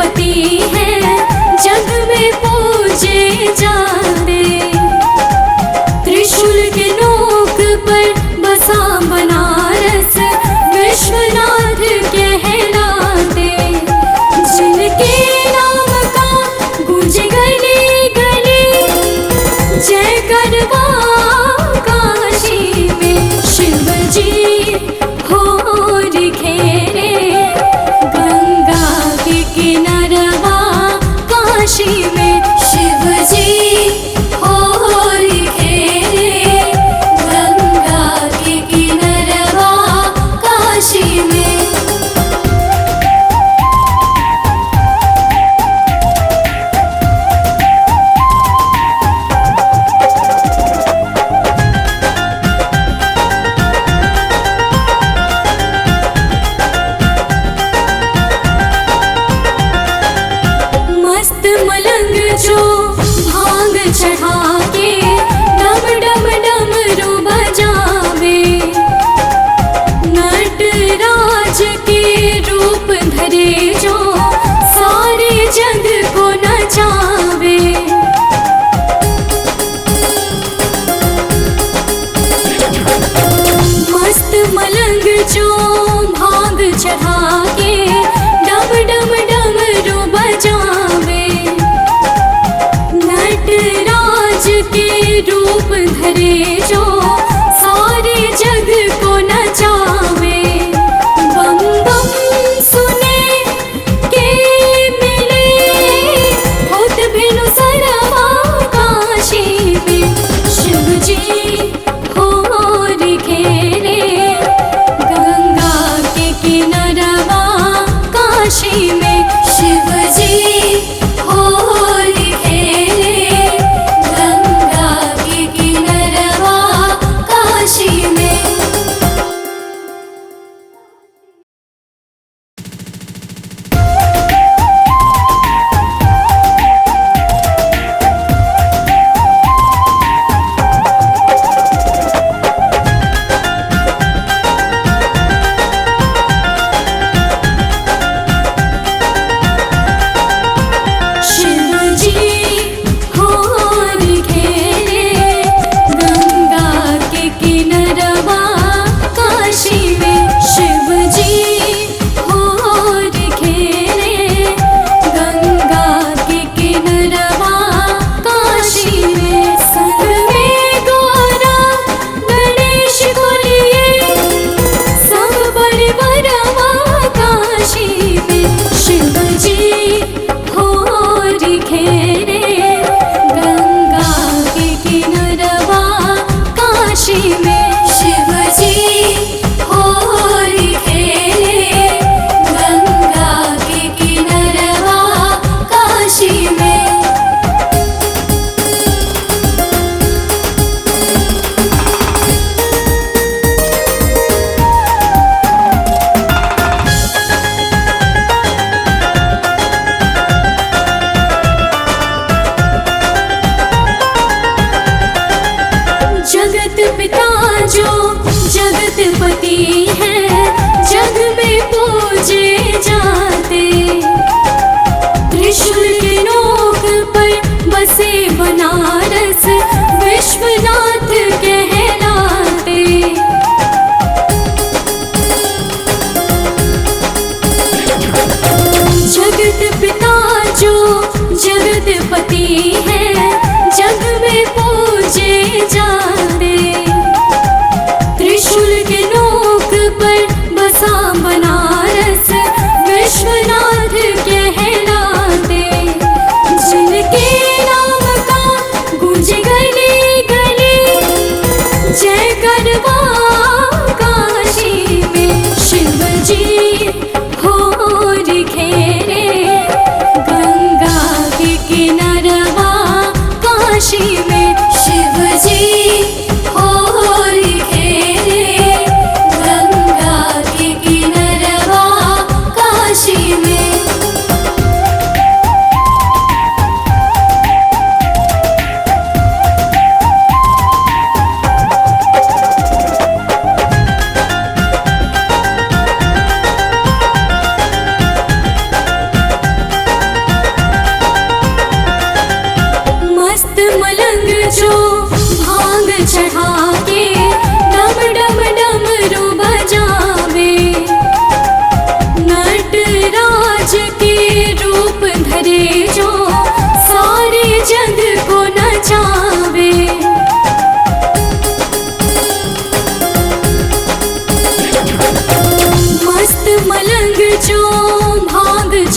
गणपति हैं जग में पूजे जाते। त्रिशूल के नोक पर बसा बनारस विश्वनाथ कहलाते। जिनके नाम का गूंज गली गली जय गरबा काशी में। शिव जी हो खेरे गंगा के किनारवा काशी में। शिव जी हो खेरे गंगा के किनारवा काशी में। मस्त मलंग जो भांग चढ़ा के डम डम डमरू बजावे। नटराज के रूप धरे जो सारे जग को नचावे। मस्त मलंग जो भांग चढ़ा के डम डम डमरू बजावे। नटराज के रूप धरे जो सारे जग को नचावे। बम बम सुने के मिले होत भेनु सरवा काशी में। शिव जी हो खेरे गंगा के किनारवा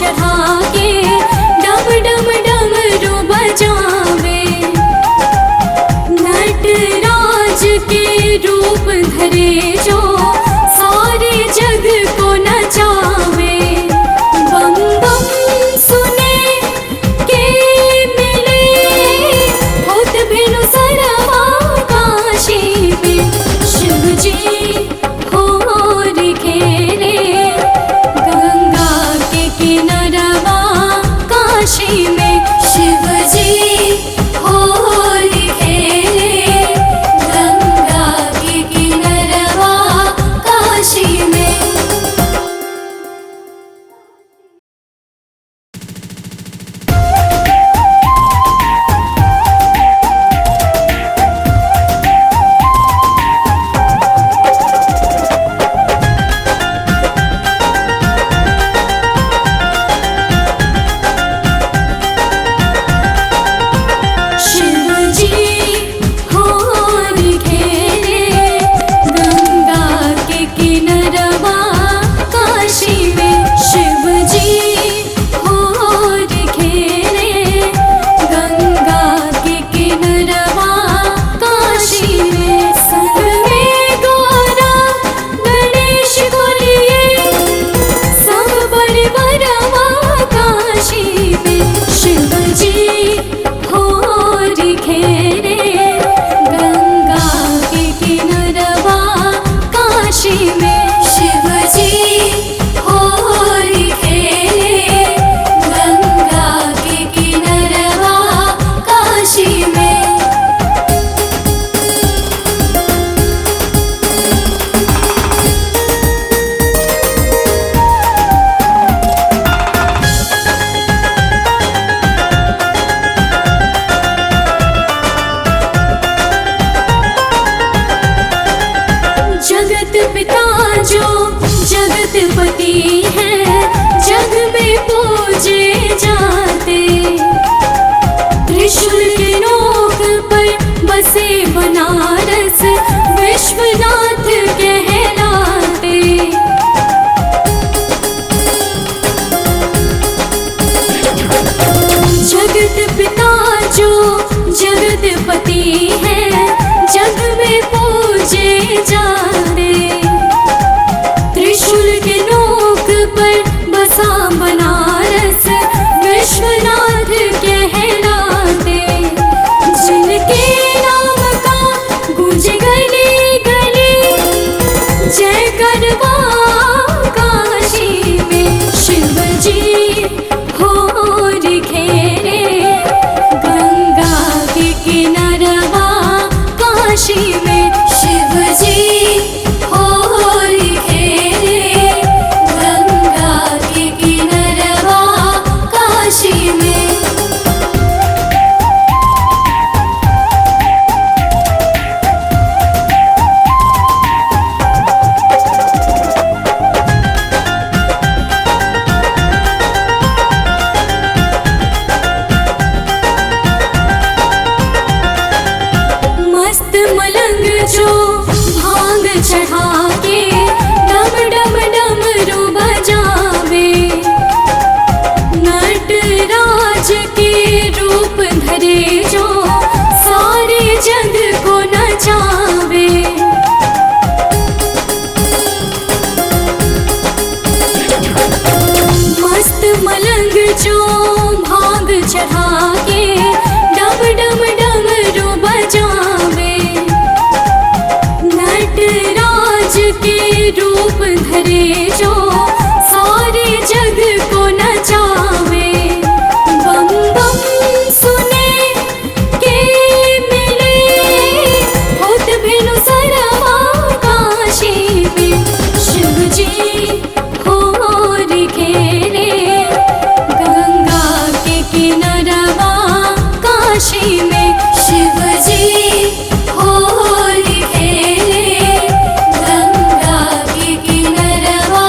चढ़ा के डम डम डमरू बजावे। नटराज के रूप धरे जो सारे जग को नचावे। बम बम सुने के मिले होत भेनु सरवा काशी में। शिव जी होर खेले गंगा के किनारवा काशी में। शिव जी होर खेले गंगा के किनारवा काशी में। शिव जी होर खेले गंगा के किनारवा काशी में। शिव जी होर खेले गंगा के किनारवा काशी में। संग में गौरा गणेश को लिए सब परिवारवा काशी में। शिव जी होर खेले गंगा के किनारवा काशी में। शिव जी होर खेले गंगा के किनारवा काशी में। जगत पिता जो जगतपति है जग में पूजे जाते। त्रिशूल के नोक पर बसे बनारस विश्वनाथ कहलाते। जगत पिता जो जगतपति है जग में पूजे जाते। त्रिशूल के नोक पर बसा बनारस विश्वनाथ कहलाते। जिनके नाम का गूंज गली गली जय करवा काशी में। शिव जी होर खेले गंगा के किनारवा काशी में। शिव जी होर खेले गंगा के किनारवा काशी में। मस्त मलंग जो भांग चढ़ा के डम डम डमरू बजावे। नटराज के रूप धरे जो सारे जग को नचावे। मस्त मलंग जो भांग चढ़ा के डम डम डमरू बजावे। नटराज के रूप धरे जो सारे जग को नचावे। बम बम सुने के मिले होत भेनु सरवा काशी में। शिव जी होर खेले गंगा के किनारवा काशी में। शिव जी होर खेले गंगा के किनारवा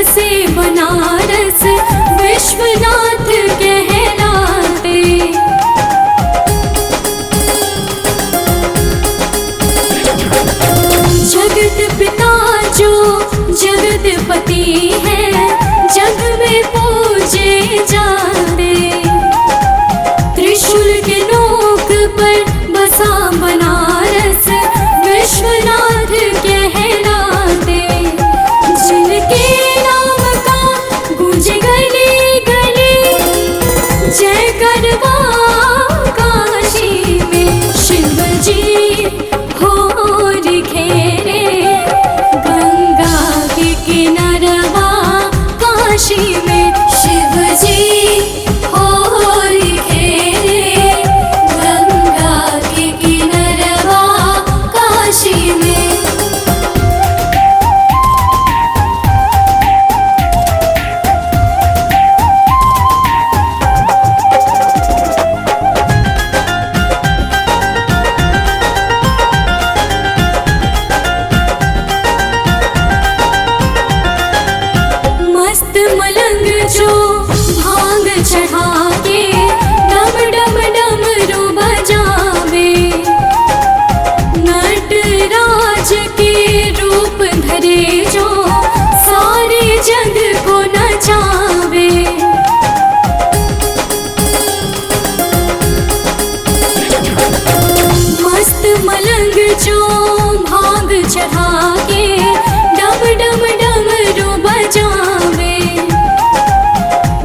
बसे बनारस विश्वनाथ कहलाते। जगत पिता जो जगतपति है, जग में पूजे जाते। त्रिशूल के नोक पर बसा बनारस विश्वनाथ कहलाते। जिनके नाम का गूंज गली गली जय करवा काशी में। शिव जी हो खेरे गंगा के किनारवा काशी में। शिव जी हो खेरे गंगा के किनारवा काशी में। मस्त मलंग जो भांग चढ़ा के डम डम डमरू बजावे। नटराज के रूप धरे जो सारे जग को नचावे। मस्त मलंग जो भांग चढ़ा के डम डम डमरू बजावे।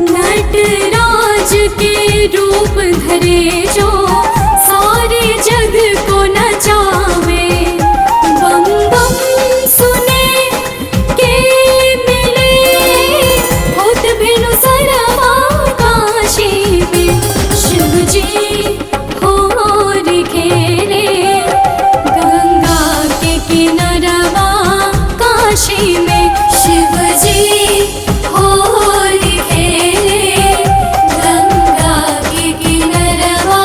नटराज के रूप धरे जो सारे जग को नचावे। बम बम सुने के मिले होत भेनु सरवा काशी में। शिव जी हो खेरे गंगा के किनारवा काशी में। शिव जी हो खेरे गंगा के किनारवा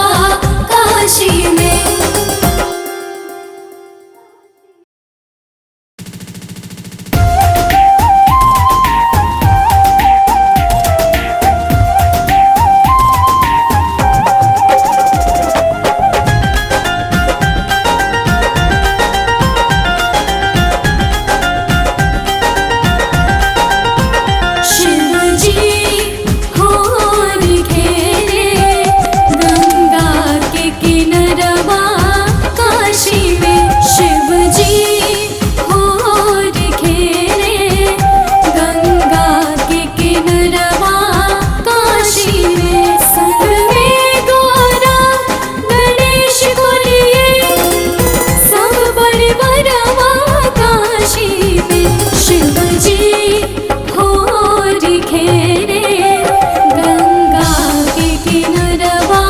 काशी में। शिव जी हो खेरे गंगा के किनारवा काशी में। शिव जी हो खेरे गंगा के किनारवा काशी में। संग में गौरा गणेश को लिए सब परिवारवा काशी में। शिव जी हो खेरे गंगा के किनारवा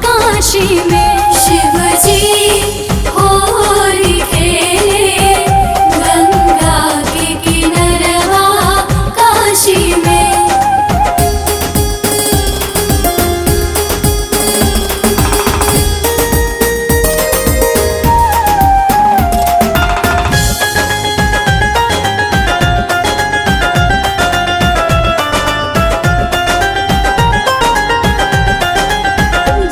काशी में। शिव जी हो खेरे गंगा के किनारवा काशी में।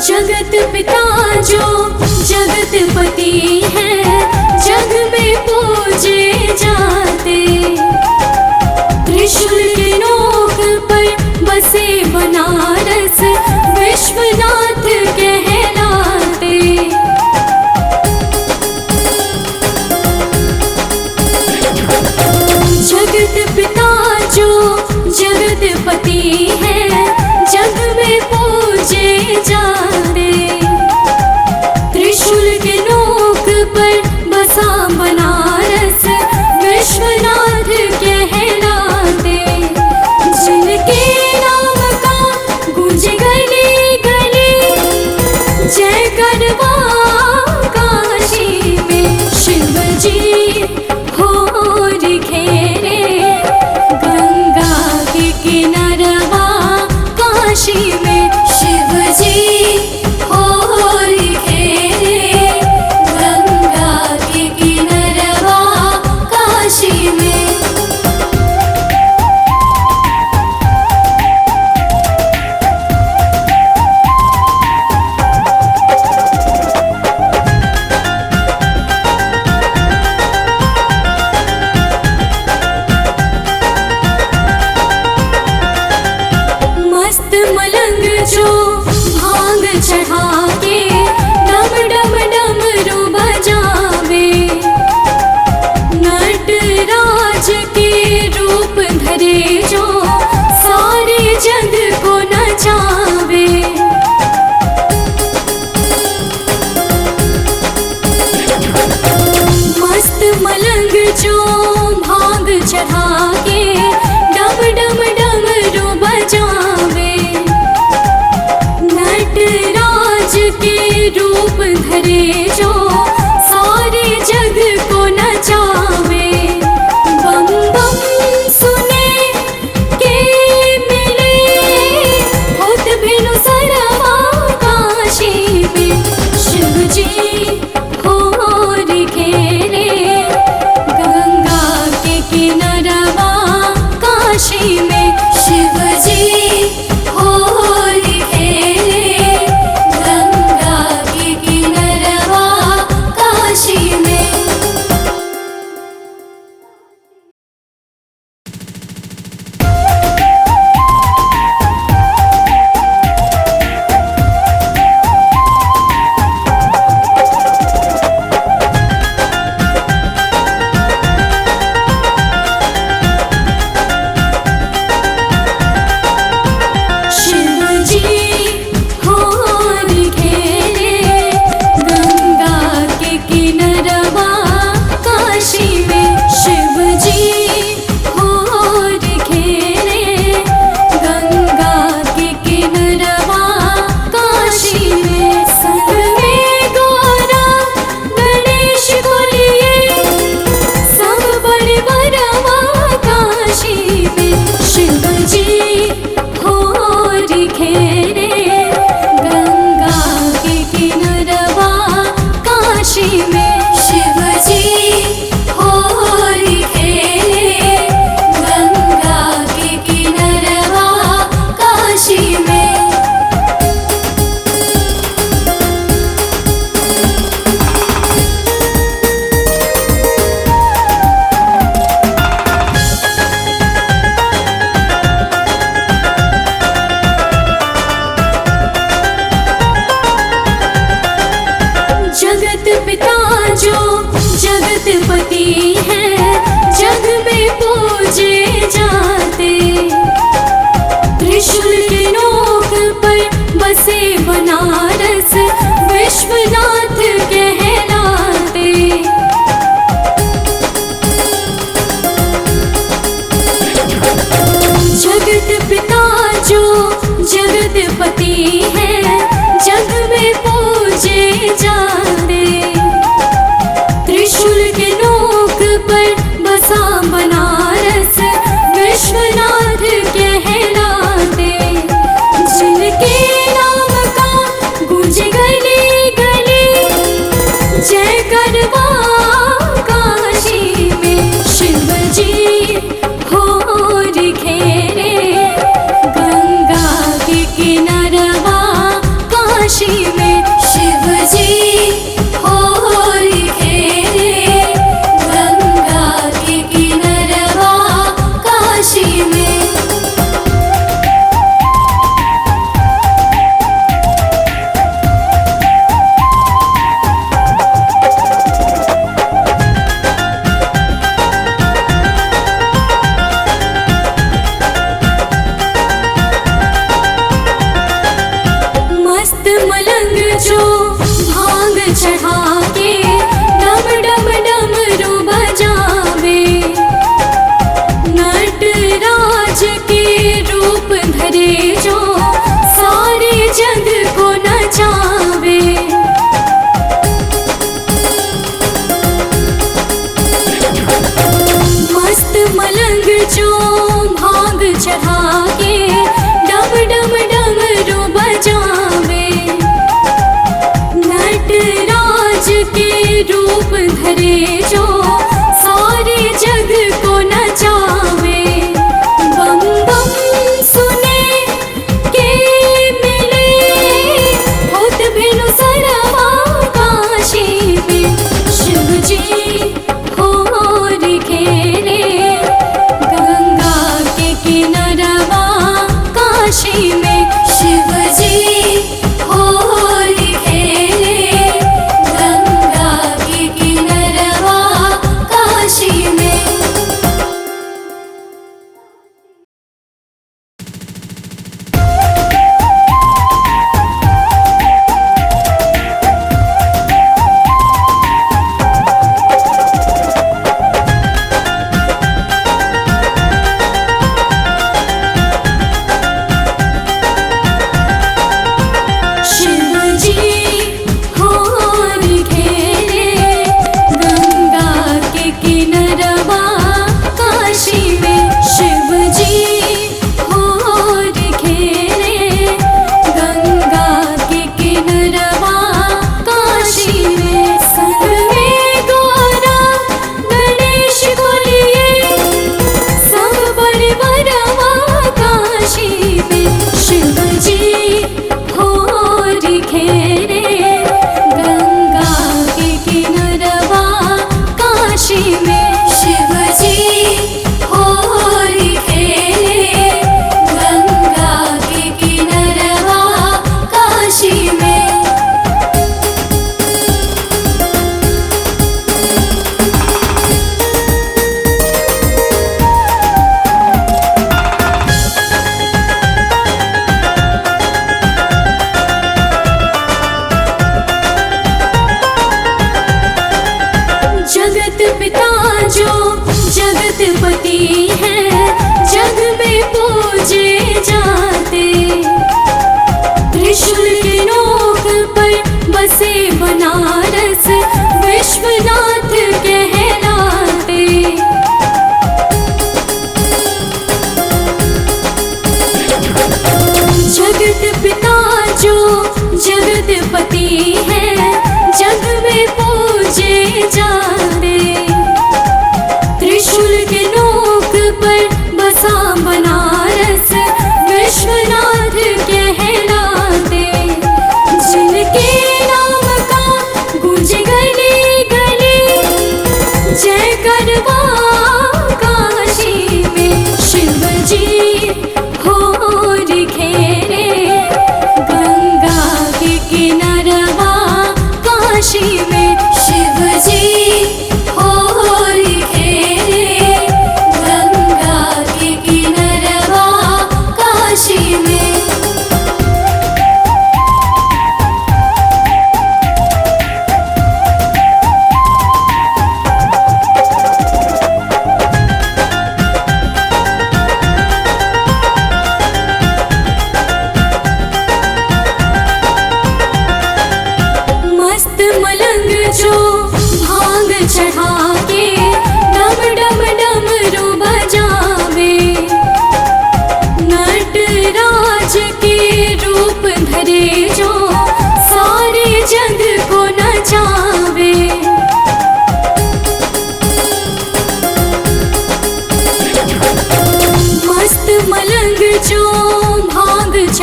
जगत पिता जो जगतपति है, जग में पूजे जाते। त्रिशूल के नोक पर बसे बनारस विश्वनाथ कहलाते। जगत पिता जो जगतपति है, जग में पूजे जाते। त्रिशूल के नोक पर बसा बनारस विश्वनाथ कहलाते। जिनके नाम का गूंज गली गली जय करवा काशी में। शिव जी हो खेरे गंगा के किनारवा काशी में। शिव जी मलंग जो भांग चढ़ा के डम डम डमरू बजावे, नटराज के रूप धरे जो सारे जग को नचावे। मस्त मलंग जो भांग चढ़ा के डम डम डमरू बजावे, नटराज के रूप धरे जो सारे जग को नचावे। बम बम सुने के मिले होत भेनु सरवा काशी में, शिव जी होर घेरे गंगा के किनारवा काशी में, शिव जी होर घेरे गंगा के किनारवा काशी में। शिव जी होर घेरे गंगा के किनारवा काशी में, शिव जी होर घेरे गंगा के किनारवा काशी में। संग में गौरा गणेश को लिए सब परिवारवा काशी में, शिव जी होर घेरे गंगा के किनारवा काशी में, शिव जी होर घेरे गंगा के किनारवा काशी में। जगत पिता जो जगत पति है, जग में पूजे जाते, त्रिशूल के नोक पर बसे बनारस विश्वनाथ कहलाते। जगत पिता जो जगत पति है, जग में पूजे जाते, त्रिशूल के नोक पर बसा बनारस विश्वनाथ कहलाते। जिनके नाम का गूंज गली गली जय करवा काशी में, शिव जी होर घेरे गंगा के किनारवा काशी में, शिव जी होर घेरे गंगा के किनारवा काशी में। मस्त मलंग जो भांग चढ़ा के डम डम डमरू बजावे, नटराज के रूप धरे जो सारे जग को नचावे। मस्त मलंग जो भांग चढ़ा के डम डम डमरू बजावे, नटराज के रूप धरे जो सारे जग को नचावे। बम बम सुने के मिले होत भेनु सरवा काशी में, शिव जी होर घेरे गंगा के किनारवा काशी में,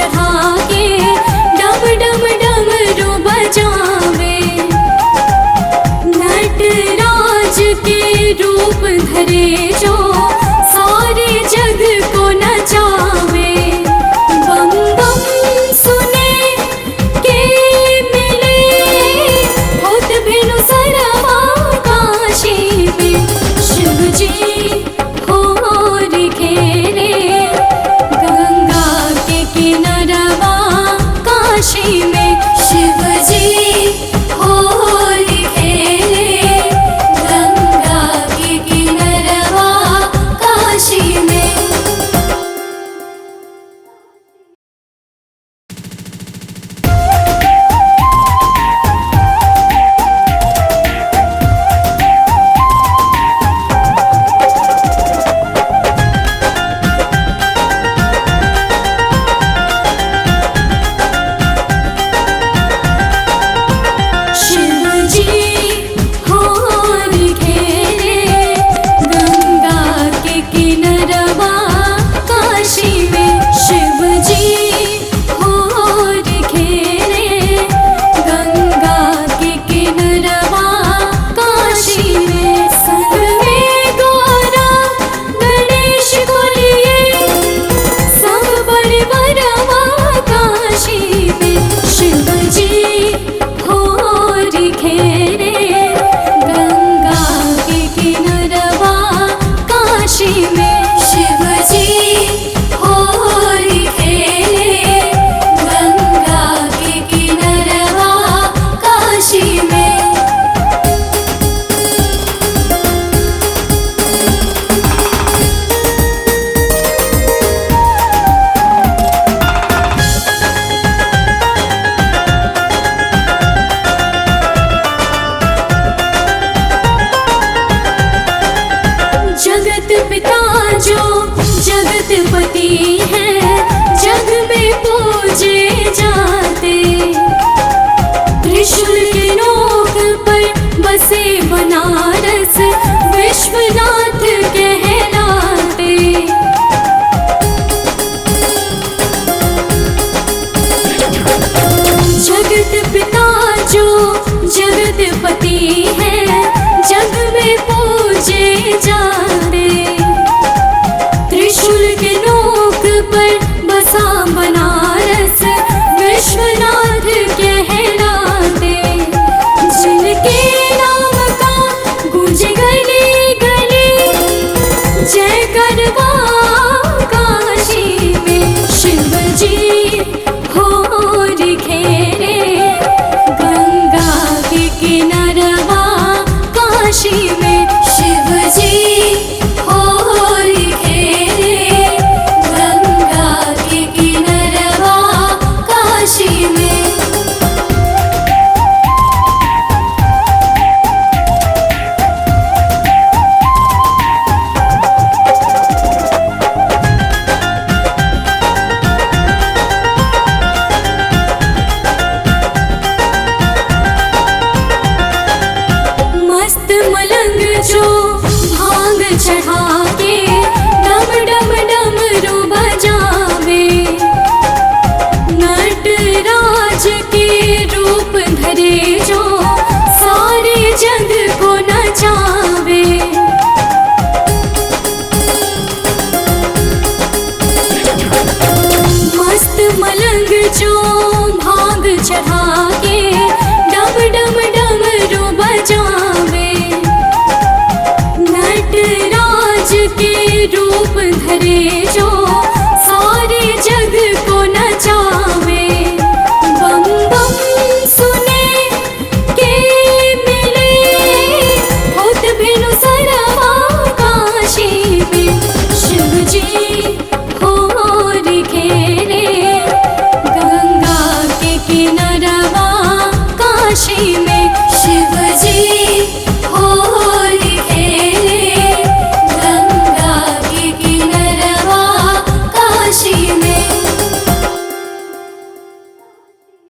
चढ़ा के डम डम डमरू बजावे। नटराज के रूप धरे जो सारे जग को नचावे। बम बम सुने के मिले होत भेनु सरवा काशी में। शिव जी होर खेले गंगा के किनारवा काशी में। शिव जी होर खेले गंगा के किनारवा काशी में। शिव जी होर खेले गंगा के किनारवा काशी में। शिव जी होर खेले गंगा के किनारवा काशी में। सर्वे गौरा गणेश को लिए सब परिवारवा काशी में। शिव जी होर खेले गंगा के किनारवा काशी में। शिव जी होर खेले गंगा के किनारवा काशी में। जगत पिता जो जगतपति है जग में पूजे जाते। त्रिशूल के नोक पर बसे बनारस विश्वनाथ कहलाते। जगत पिता जो जगतपति है जग में पूजे जाते। त्रिशूल के नोक पर बसा